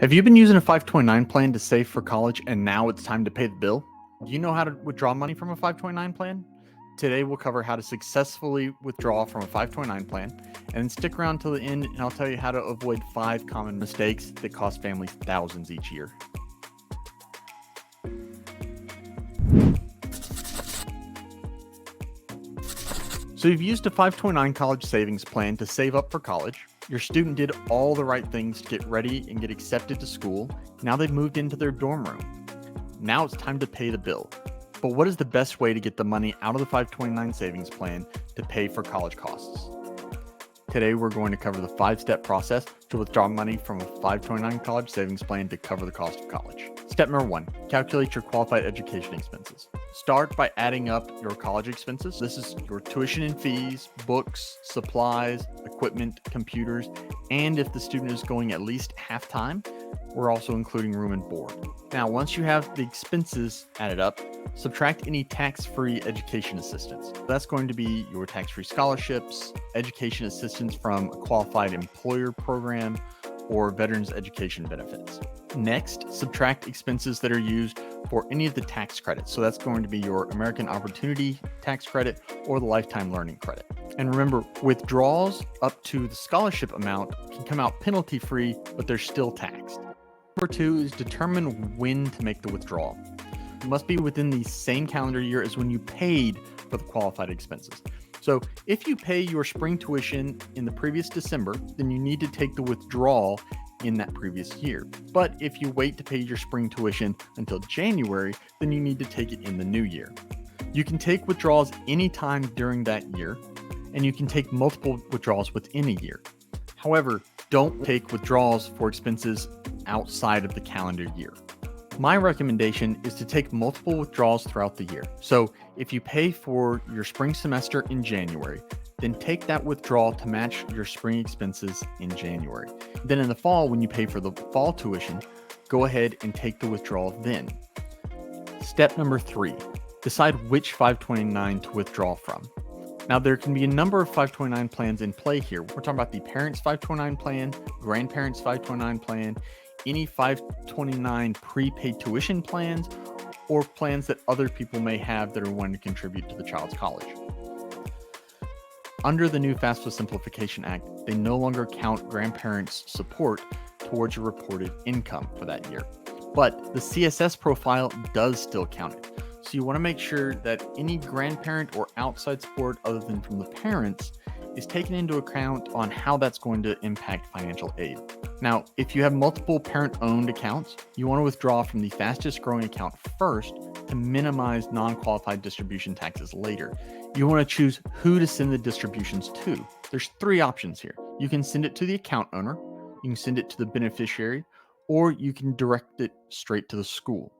Have you been using a 529 plan to save for college and now it's time to pay the bill? Do you know how to withdraw money from a 529 plan? Today we'll cover how to successfully withdraw from a 529 plan, and then stick around till the end and I'll tell you how to avoid 5 common mistakes that cost families thousands each year. So you've used a 529 college savings plan to save up for college. Your student did all the right things to get ready and get accepted to school. Now they've moved into their dorm room. Now it's time to pay the bill. But what is the best way to get the money out of the 529 savings plan to pay for college costs? Today we're going to cover the 5-step process to withdraw money from a 529 college savings plan to cover the cost of college. Step number 1, calculate your qualified education expenses. Start by adding up your college expenses. This is your tuition and fees, books, supplies, equipment, computers, and if the student is going at least half time, we're also including room and board. Now, once you have the expenses added up, subtract any tax-free education assistance. That's going to be your tax-free scholarships, education assistance from a qualified employer program, or veterans education benefits. Next, subtract expenses that are used for any of the tax credits. So that's going to be your American Opportunity Tax Credit or the Lifetime Learning Credit. And remember, withdrawals up to the scholarship amount can come out penalty-free, but they're still taxed. Number 2 is determine when to make the withdrawal. It must be within the same calendar year as when you paid for the qualified expenses. So if you pay your spring tuition in the previous December, then you need to take the withdrawal in that previous year. But if you wait to pay your spring tuition until January, then you need to take it in the new year. You can take withdrawals anytime during that year, and you can take multiple withdrawals within a year. However, don't take withdrawals for expenses outside of the calendar year. My recommendation is to take multiple withdrawals throughout the year. So if you pay for your spring semester in January, then take that withdrawal to match your spring expenses in January. Then in the fall, when you pay for the fall tuition, go ahead and take the withdrawal then. Step number 3, decide which 529 to withdraw from. Now, there can be a number of 529 plans in play here. We're talking about the parents' 529 plan, grandparents' 529 plan, any 529 prepaid tuition plans, or plans that other people may have that are wanting to contribute to the child's college. Under the new FAFSA Simplification Act, they no longer count grandparents' support towards your reported income for that year. But the CSS profile does still count it. So you want to make sure that any grandparent or outside support other than from the parents is taken into account on how that's going to impact financial aid. Now, if you have multiple parent-owned accounts, you want to withdraw from the fastest growing account first to minimize non-qualified distribution taxes later. You want to choose who to send the distributions to. There's 3 options here. You can send it to the account owner, you can send it to the beneficiary, or you can direct it straight to the school.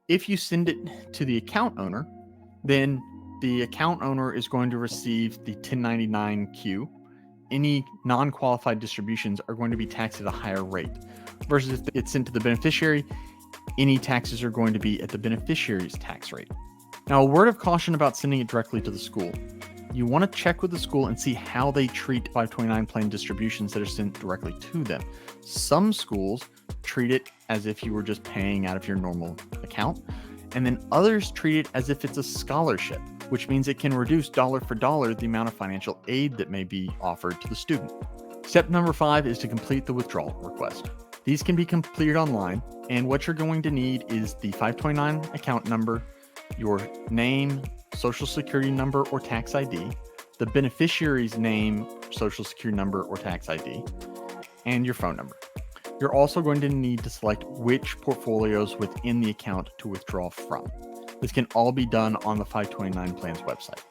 If you send it to the account owner, then the account owner is going to receive the 1099-Q. Any non-qualified distributions are going to be taxed at a higher rate. Versus if it's sent to the beneficiary, any taxes are going to be at the beneficiary's tax rate. Now, a word of caution about sending it directly to the school. You want to check with the school and see how they treat 529 plan distributions that are sent directly to them. Some schools treat it as if you were just paying out of your normal account, and then others treat it as if it's a scholarship, which means it can reduce dollar for dollar the amount of financial aid that may be offered to the student. Step number 5 is to complete the withdrawal request. These can be completed online, and what you're going to need is the 529 account number, your name, social security number or tax ID, the beneficiary's name, social security number or tax ID, and your phone number. You're also going to need to select which portfolios within the account to withdraw from. This can all be done on the 529 plan's website.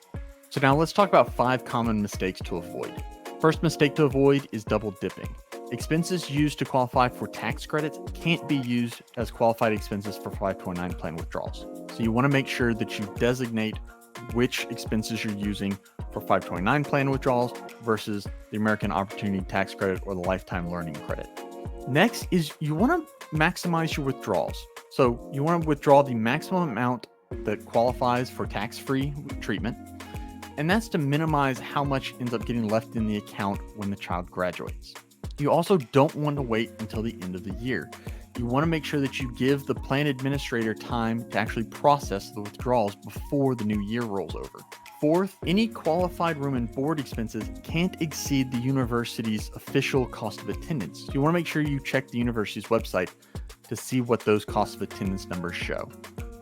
So now let's talk about 5 common mistakes to avoid. First mistake to avoid is double dipping. Expenses used to qualify for tax credits can't be used as qualified expenses for 529 plan withdrawals. So you want to make sure that you designate which expenses you're using for 529 plan withdrawals versus the American Opportunity Tax Credit or the Lifetime Learning Credit. Next is you want to maximize your withdrawals. So you want to withdraw the maximum amount that qualifies for tax-free treatment, and that's to minimize how much ends up getting left in the account when the child graduates. You also don't want to wait until the end of the year. You want to make sure that you give the plan administrator time to actually process the withdrawals before the new year rolls over. Fourth, any qualified room and board expenses can't exceed the university's official cost of attendance. So you want to make sure you check the university's website to see what those cost of attendance numbers show.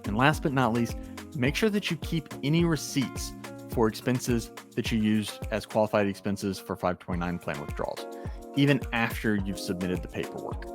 And last but not least, make sure that you keep any receipts for expenses that you used as qualified expenses for 529 plan withdrawals, even after you've submitted the paperwork.